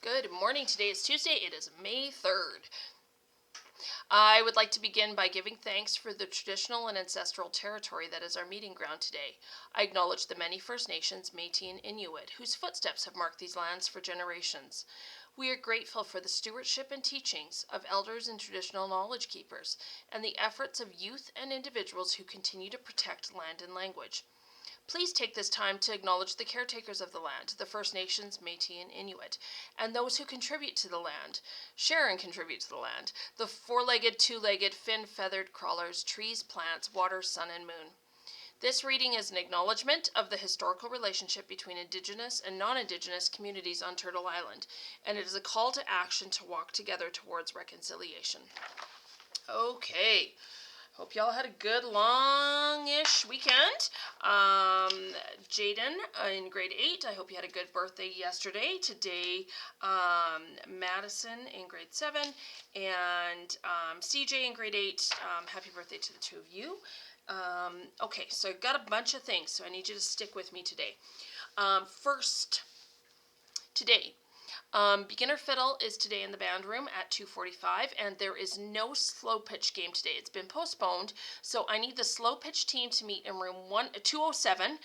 Good morning. Today is Tuesday. It is May 3rd. I would like to begin by giving thanks for the traditional and ancestral territory that is our meeting ground today. I acknowledge the many First Nations, Métis, and Inuit whose footsteps have marked these lands for generations. We are grateful for the stewardship and teachings of elders and traditional knowledge keepers, and the efforts of youth and individuals who continue to protect land and language. Please take this time to acknowledge the caretakers of the land, the First Nations, Métis, and Inuit, and those who contribute to the land, share and contribute to the land, the four-legged, two-legged, fin-feathered crawlers, trees, plants, water, sun, and moon. This reading is an acknowledgement of the historical relationship between Indigenous and non-Indigenous communities on Turtle Island, and it is a call to action to walk together towards reconciliation. Okay. Hope y'all had a good long-ish weekend. Jaden in grade 8, I hope you had a good birthday yesterday. Today, Madison in grade 7 and CJ in grade 8, happy birthday to the two of you. Okay, so I've got a bunch of things, so I need you to stick with me today. First, today, beginner fiddle is today in the band room at 2:45, and there is no slow pitch game today. It's been postponed, so I need the slow pitch team to meet in room 207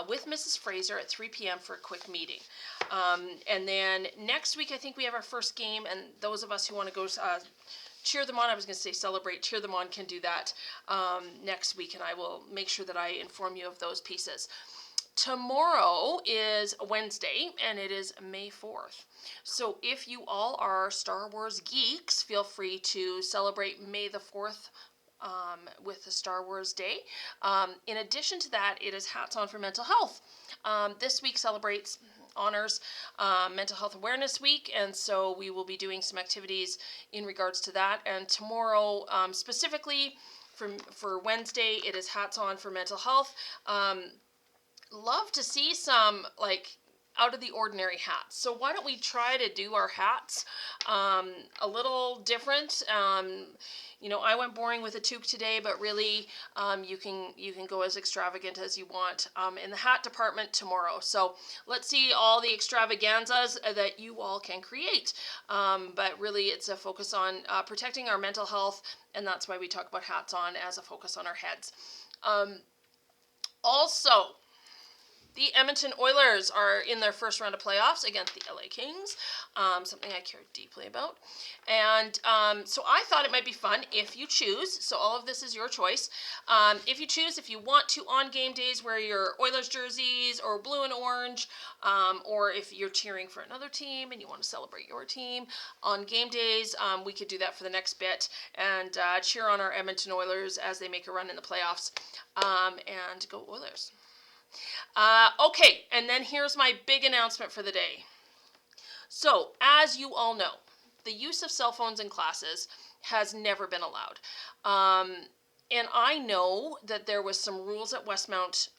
with Mrs. Fraser at 3 p.m. for a quick meeting. And then next week, I think we have our first game, and those of us who want to go cheer them on, I was going to say celebrate, cheer them on can do that next week, and I will make sure that I inform you of those pieces. Tomorrow is Wednesday, and it is May 4th. So if you all are Star Wars geeks, feel free to celebrate May the 4th with the Star Wars Day. In addition to that, it is Hats On for Mental Health. This week honors Mental Health Awareness Week, and so we will be doing some activities in regards to that. And tomorrow, specifically for Wednesday, it is Hats On for Mental Health. Love to see some out of the ordinary hats. So why don't we try to do our hats a little different? I went boring with a toque today, but really you can go as extravagant as you want in the hat department tomorrow. So let's see all the extravaganzas that you all can create. But really it's a focus on protecting our mental health, and that's why we talk about Hats On as a focus on our heads. Also, the Edmonton Oilers are in their first round of playoffs against the LA Kings, something I care deeply about. And so I thought it might be fun if you choose, so all of this is your choice, if you want to on game days wear your Oilers jerseys or blue and orange, or if you're cheering for another team and you want to celebrate your team on game days, we could do that for the next bit and cheer on our Edmonton Oilers as they make a run in the playoffs, and go Oilers. Okay, and then here's my big announcement for the day. So, as you all know, the use of cell phones in classes has never been allowed. And I know that there was some rules at Westmount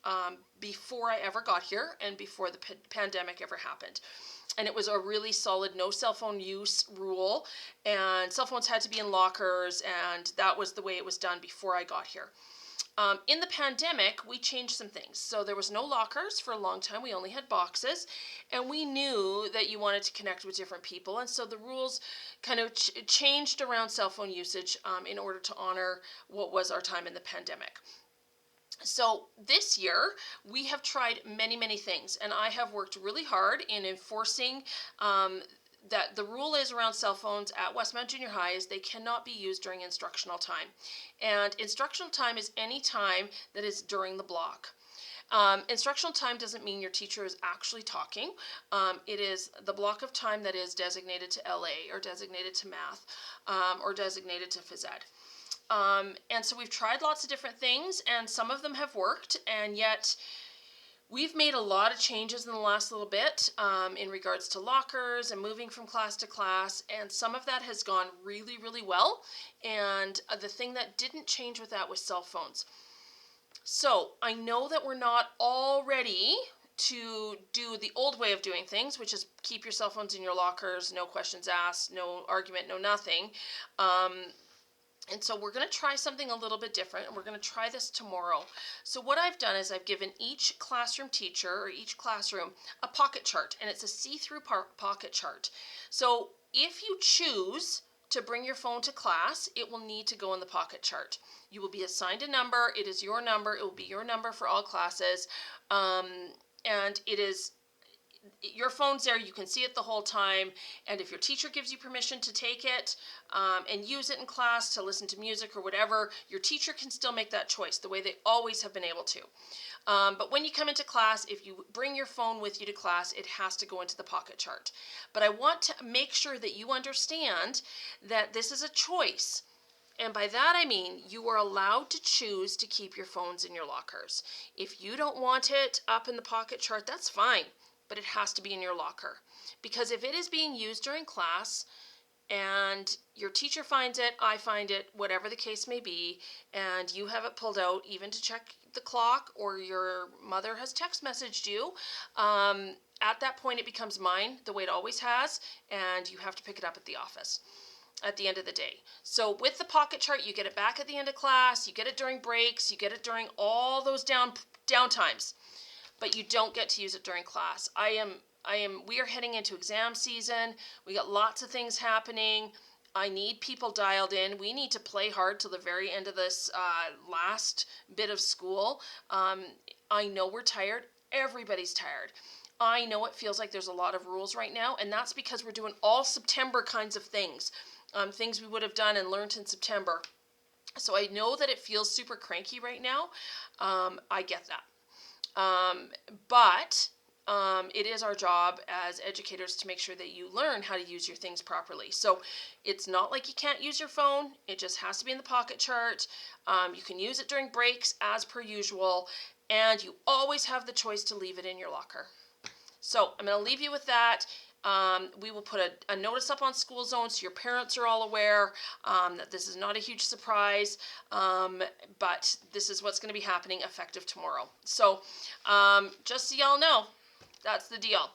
before I ever got here and before the pandemic ever happened. And it was a really solid no cell phone use rule, and cell phones had to be in lockers, and that was the way it was done before I got here. In the pandemic, we changed some things. So there was no lockers for a long time. We only had boxes. And we knew that you wanted to connect with different people. And so the rules kind of changed around cell phone usage in order to honor what was our time in the pandemic. So this year, we have tried many, many things. And I have worked really hard in enforcing that the rule is around cell phones at Westmount Junior High is they cannot be used during instructional time. And instructional time is any time that is during the block. Instructional time doesn't mean your teacher is actually talking. It is the block of time that is designated to LA or designated to math or designated to phys ed. And so we've tried lots of different things, and some of them have worked, and yet we've made a lot of changes in the last little bit in regards to lockers and moving from class to class, and some of that has gone really, really well. And the thing that didn't change with that was cell phones. So I know that we're not all ready to do the old way of doing things, which is keep your cell phones in your lockers, no questions asked, no argument, no nothing. And so we're going to try something a little bit different, and we're going to try this tomorrow. So what I've done is I've given each classroom teacher or each classroom a pocket chart, and it's a see-through pocket chart. So if you choose to bring your phone to class, it will need to go in the pocket chart. You will be assigned a number. It is your number. It will be your number for all classes. And it is your phone's there, you can see it the whole time, and if your teacher gives you permission to take it and use it in class to listen to music or whatever, your teacher can still make that choice the way they always have been able to. But when you come into class, if you bring your phone with you to class, it has to go into the pocket chart. But I want to make sure that you understand that this is a choice. And by that I mean you are allowed to choose to keep your phones in your lockers. If you don't want it up in the pocket chart, that's fine, but it has to be in your locker. Because if it is being used during class and your teacher finds it, I find it, whatever the case may be, and you have it pulled out even to check the clock, or your mother has text messaged you, at that point it becomes mine the way it always has, and you have to pick it up at the office at the end of the day. So with the pocket chart, you get it back at the end of class, you get it during breaks, you get it during all those downtimes, but you don't get to use it during class. We are heading into exam season. We got lots of things happening. I need people dialed in. We need to play hard till the very end of this last bit of school. I know we're tired. Everybody's tired. I know it feels like there's a lot of rules right now, and that's because we're doing all September kinds of things. Things we would have done and learned in September. So I know that it feels super cranky right now. I get that. But it is our job as educators to make sure that you learn how to use your things properly. So it's not like you can't use your phone. It just has to be in the pocket chart. You can use it during breaks as per usual. And you always have the choice to leave it in your locker. So I'm going to leave you with that. We will put a notice up on School Zone so your parents are all aware that this is not a huge surprise, but this is what's going to be happening effective tomorrow. So just so y'all know, that's the deal.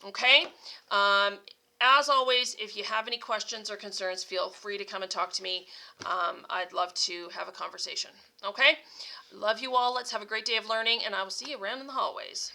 Okay? As always, if you have any questions or concerns, feel free to come and talk to me. I'd love to have a conversation. Okay? Love you all. Let's have a great day of learning, and I will see you around in the hallways.